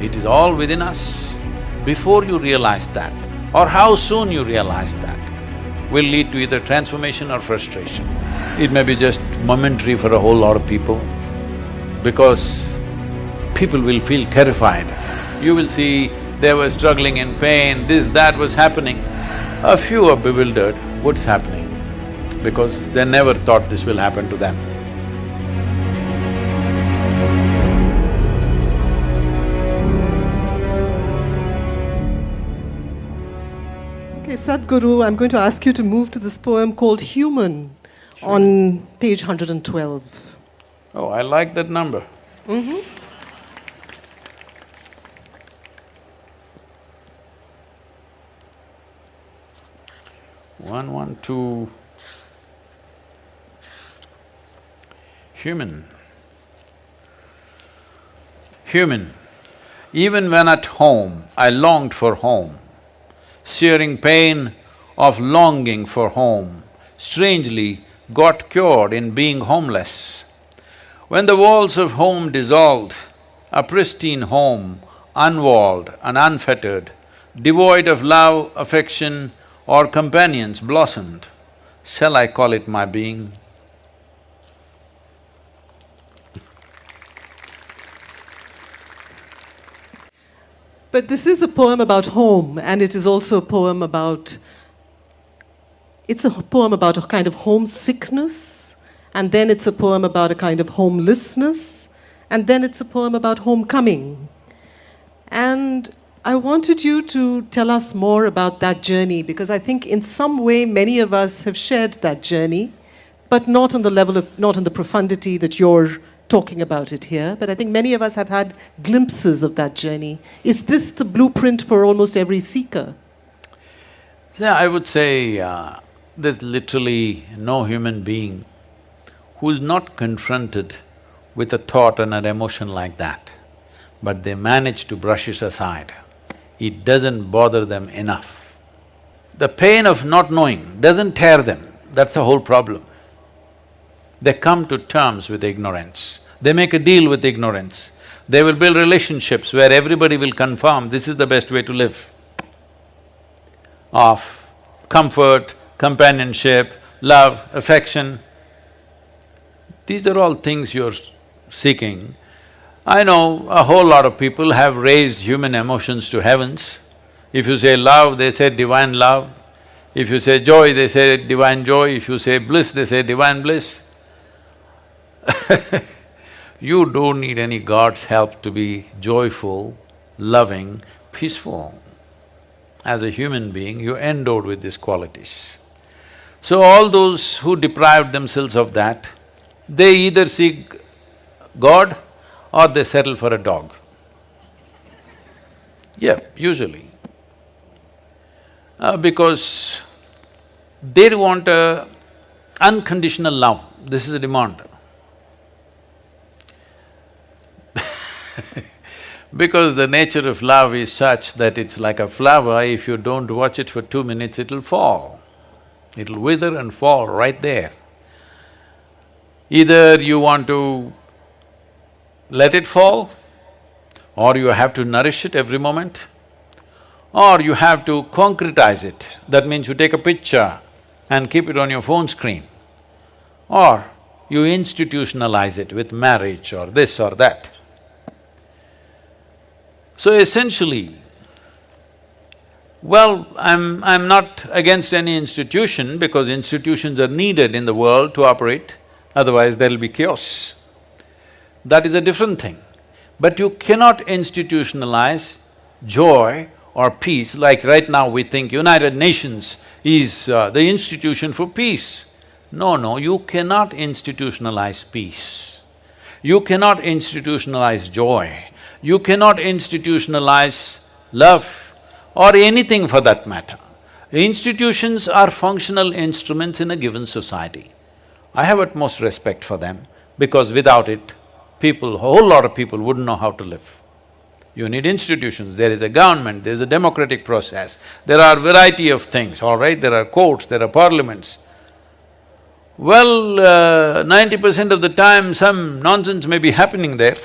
It is all within us. Before you realize that, or how soon you realize that, will lead to either transformation or frustration. It may be just momentary for a whole lot of people, because people will feel terrified. You will see they were struggling in pain, this, that was happening. A few are bewildered, what's happening? Because they never thought this will happen to them. Okay, Sadhguru, I'm going to ask you to move to this poem called Human on page 112. Oh, I like that number. Mm-hmm. 112. Human. Human. Even when at home, I longed for home, searing pain of longing for home, strangely got cured in being homeless. When the walls of home dissolved, a pristine home, unwalled and unfettered, devoid of love, affection or companions blossomed, shall I call it my being? But this is a poem about home, and it is also a poem about… It's a poem about a kind of homesickness, and then it's a poem about a kind of homelessness, and then it's a poem about homecoming. And I wanted you to tell us more about that journey, because I think in some way many of us have shared that journey, but not on the level of… not in the profundity that you're talking about it here, but I think many of us have had glimpses of that journey. Is this the blueprint for almost every seeker? Yeah, I would say there's literally no human being who is not confronted with a thought and an emotion like that, but they manage to brush it aside. It doesn't bother them enough. The pain of not knowing doesn't tear them, that's the whole problem. They come to terms with ignorance, they make a deal with ignorance. They will build relationships where everybody will confirm this is the best way to live, of comfort, companionship, love, affection. These are all things you're seeking. I know a whole lot of people have raised human emotions to heavens. If you say love, they say divine love. If you say joy, they say divine joy. If you say bliss, they say divine bliss. You don't need any God's help to be joyful, loving, peaceful. As a human being, you're endowed with these qualities. So all those who deprived themselves of that, they either seek God or they settle for a dog. Yeah, usually. Because they want a unconditional love, this is a demand. Because the nature of love is such that it's like a flower, if you don't watch it for 2 minutes, it'll fall. It'll wither and fall right there. Either you want to let it fall, or you have to nourish it every moment, or you have to concretize it. That means you take a picture and keep it on your phone screen, or you institutionalize it with marriage or this or that. So essentially, well, I'm not against any institution because institutions are needed in the world to operate, otherwise there'll be chaos. That is a different thing. But you cannot institutionalize joy or peace, like right now we think United Nations is the institution for peace. No, you cannot institutionalize peace. You cannot institutionalize joy. You cannot institutionalize love or anything for that matter. Institutions are functional instruments in a given society. I have utmost respect for them because without it, people, a whole lot of people wouldn't know how to live. You need institutions, there is a government, there is a democratic process, there are variety of things, all right? There are courts, there are parliaments. Well, 90% of the time some nonsense may be happening there,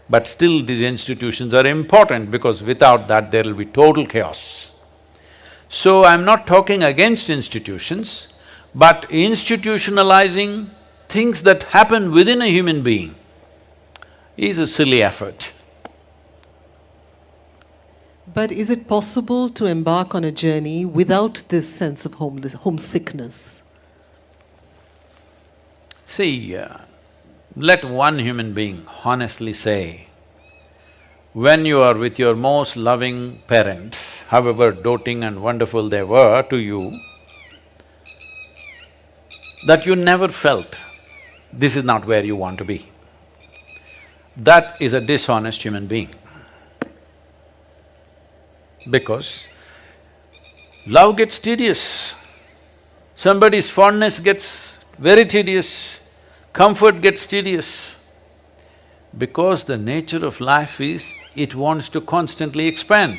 But still these institutions are important because without that there will be total chaos. So I'm not talking against institutions, but institutionalizing things that happen within a human being is a silly effort. But is it possible to embark on a journey without this sense of homesickness? See, let one human being honestly say, when you are with your most loving parents, however doting and wonderful they were to you, that you never felt this is not where you want to be. That is a dishonest human being. Because love gets tedious, somebody's fondness gets very tedious, comfort gets tedious. Because the nature of life is, it wants to constantly expand.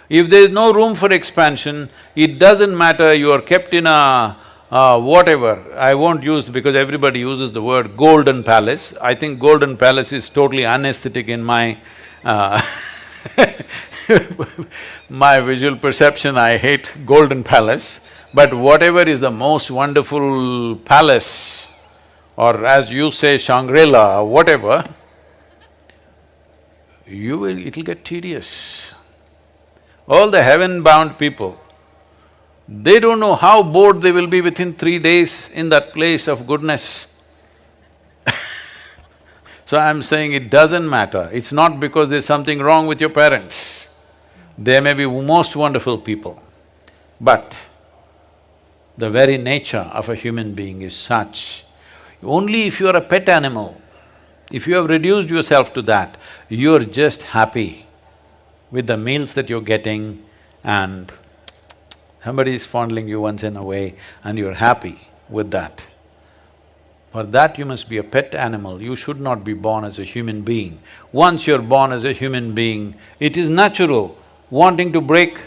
If there is no room for expansion, it doesn't matter you are kept in a whatever, I won't use because everybody uses the word golden palace. I think golden palace is totally unaesthetic in my my visual perception. I hate golden palace, but whatever is the most wonderful palace, or as you say Shangri-La or whatever, it'll get tedious. All the heaven-bound people, they don't know how bored they will be within 3 days in that place of goodness. So I'm saying it doesn't matter, it's not because there's something wrong with your parents. They may be most wonderful people, but the very nature of a human being is such. Only if you are a pet animal, if you have reduced yourself to that, you're just happy with the meals that you're getting and somebody is fondling you once in a way and you're happy with that. For that you must be a pet animal, you should not be born as a human being. Once you're born as a human being, it is natural wanting to break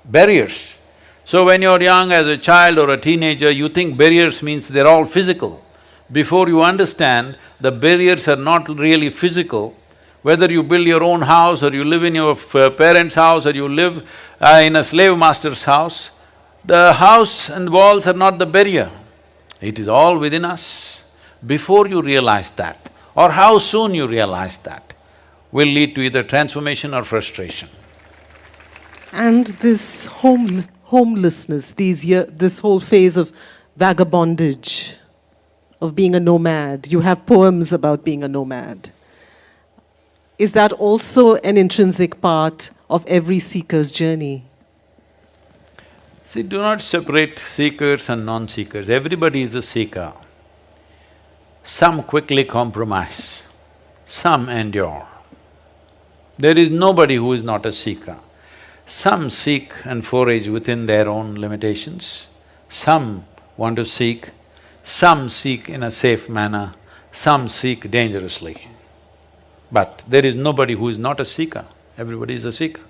barriers. So when you're young as a child or a teenager, you think barriers means they're all physical. Before you understand, the barriers are not really physical. Whether you build your own house or you live in your parents' house or you live in a slave master's house, the house and walls are not the barrier. It is all within us. Before you realize that, or how soon you realize that, will lead to either transformation or frustration. And this homelessness, this whole phase of vagabondage, of being a nomad, you have poems about being a nomad. Is that also an intrinsic part of every seeker's journey? See, do not separate seekers and non-seekers, everybody is a seeker. Some quickly compromise, some endure. There is nobody who is not a seeker. Some seek and forage within their own limitations, some want to seek, some seek in a safe manner, some seek dangerously. But there is nobody who is not a seeker, everybody is a seeker.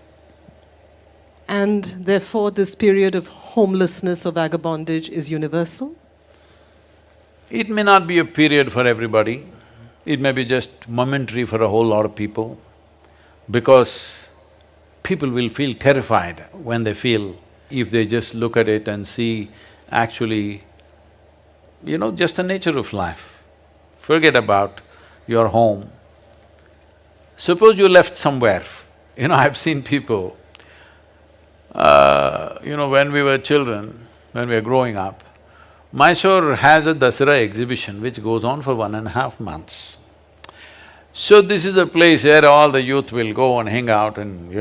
And therefore this period of homelessness or vagabondage is universal? It may not be a period for everybody, it may be just momentary for a whole lot of people, because people will feel terrified when they feel, if they just look at it and see actually, just the nature of life. Forget about your home. Suppose you left somewhere, I've seen people, when we were children, when we were growing up, Mysore has a Dasara exhibition which goes on for 1.5 months. So this is a place where all the youth will go and hang out and,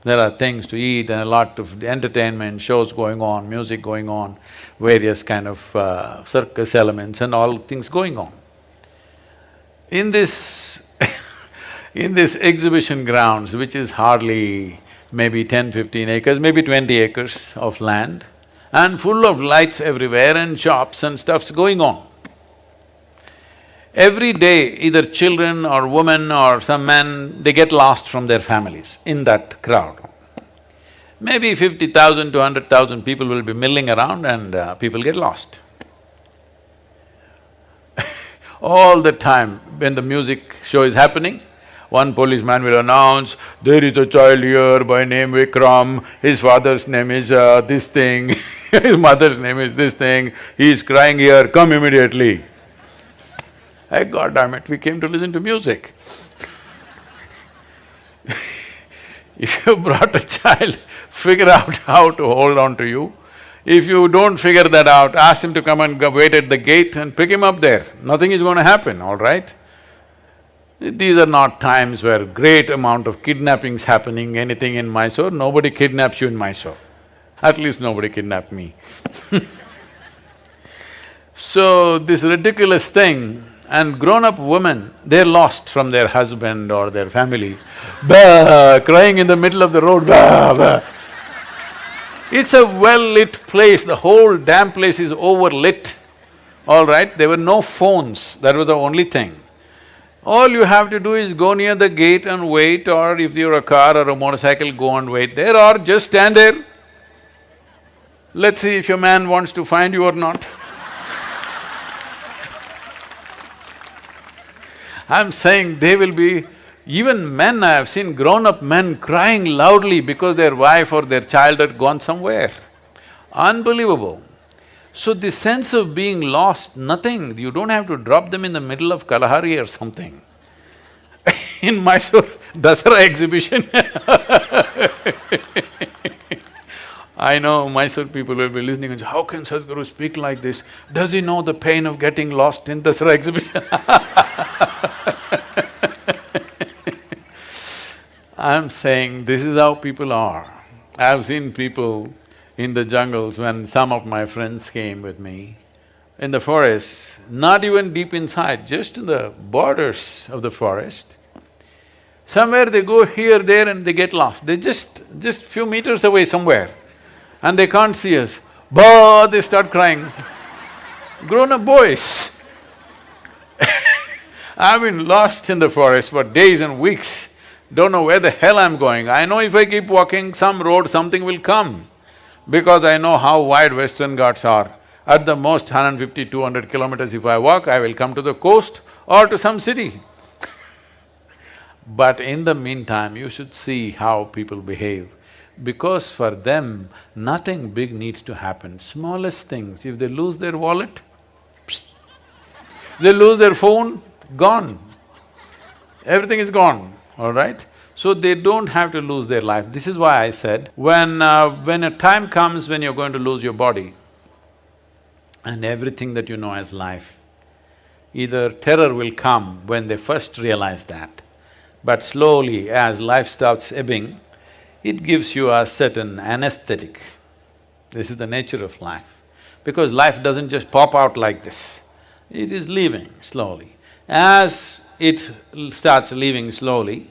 there are things to eat and a lot of entertainment, shows going on, music going on, various kind of circus elements and all things going on. In this in this exhibition grounds, which is hardly maybe 10-15 acres, maybe 20 acres of land, and full of lights everywhere and shops and stuff's going on. Every day, either children or women or some men, they get lost from their families in that crowd. Maybe 50,000 to 100,000 people will be milling around and people get lost. All the time when the music show is happening, one policeman will announce, there is a child here by name Vikram, his father's name is this thing, his mother's name is this thing, he is crying here, come immediately. Hey, God damn it, we came to listen to music. If you brought a child, figure out how to hold on to you. If you don't figure that out, ask him to come and wait at the gate and pick him up there. Nothing is going to happen, all right? These are not times where great amount of kidnappings happening, anything in Mysore. Nobody kidnaps you in Mysore. At least nobody kidnapped me. So, this ridiculous thing, and grown-up women, they're lost from their husband or their family, bah, crying in the middle of the road, bah, bah. It's a well-lit place, the whole damn place is overlit, all right? There were no phones, that was the only thing. All you have to do is go near the gate and wait, or if you're a car or a motorcycle, go and wait there, or just stand there. Let's see if your man wants to find you or not. I'm saying they will be… Even men, I have seen grown-up men crying loudly because their wife or their child had gone somewhere. Unbelievable. So this sense of being lost, nothing, you don't have to drop them in the middle of Kalahari or something. In Mysore, Dasara exhibition I know Mysore people will be listening and say, how can Sadhguru speak like this? Does he know the pain of getting lost in Dasara exhibition? I'm saying this is how people are. I've seen people in the jungles when some of my friends came with me, in the forest, not even deep inside, just in the borders of the forest. Somewhere they go here, there and they get lost. They just few meters away somewhere and they can't see us. Bah! They start crying. Grown-up boys. I've been lost in the forest for days and weeks, don't know where the hell I'm going. I know if I keep walking, some road, something will come, because I know how wide Western Ghats are. At the most 150, 200 kilometers if I walk, I will come to the coast or to some city. But in the meantime, you should see how people behave, because for them, nothing big needs to happen. Smallest things, if they lose their wallet, psst. They lose their phone, gone. Everything is gone, all right? So they don't have to lose their life. This is why I said, when a time comes when you're going to lose your body and everything that you know as life, either terror will come when they first realize that, but slowly as life starts ebbing, it gives you a certain anesthetic. This is the nature of life. Because life doesn't just pop out like this, it is leaving slowly. As it starts leaving slowly,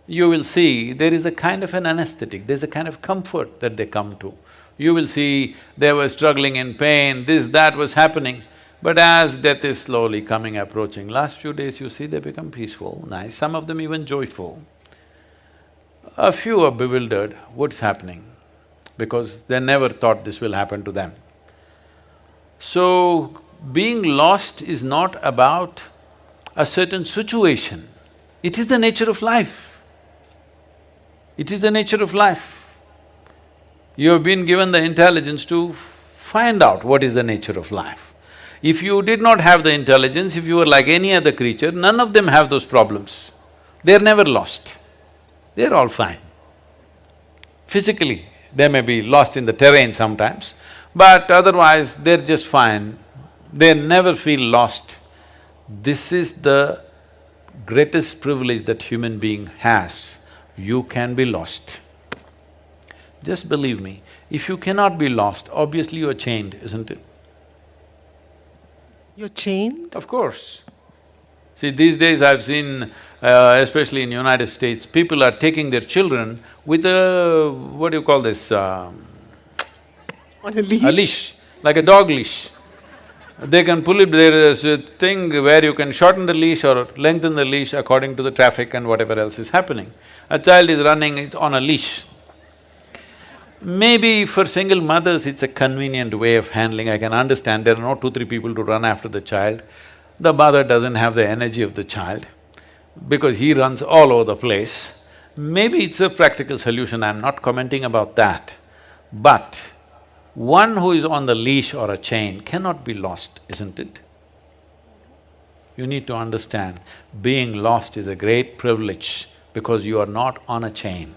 you will see there is a kind of an anesthetic, there's a kind of comfort that they come to. You will see they were struggling in pain, this, that was happening, but as death is slowly coming, approaching, last few days you see they become peaceful, nice, some of them even joyful. A few are bewildered, what's happening? Because they never thought this will happen to them. So, being lost is not about a certain situation, it is the nature of life. It is the nature of life. You have been given the intelligence to find out what is the nature of life. If you did not have the intelligence, if you were like any other creature, none of them have those problems. They're never lost, they're all fine. Physically, they may be lost in the terrain sometimes, but otherwise they're just fine. They never feel lost. This is the greatest privilege that human being has. You can be lost. Just believe me, if you cannot be lost, obviously you're chained, isn't it? You're chained? Of course. See, these days I've seen, especially in United States, people are taking their children with a… what do you call this? On a leash? A leash, like a dog leash. They can pull it, there is a thing where you can shorten the leash or lengthen the leash according to the traffic and whatever else is happening. A child is running, it's on a leash. Maybe for single mothers it's a convenient way of handling, I can understand, there are no 2, 3 people to run after the child. the mother doesn't have the energy of the child because he runs all over the place. Maybe it's a practical solution, I'm not commenting about that. But one who is on the leash or a chain cannot be lost, isn't it? You need to understand, being lost is a great privilege because you are not on a chain.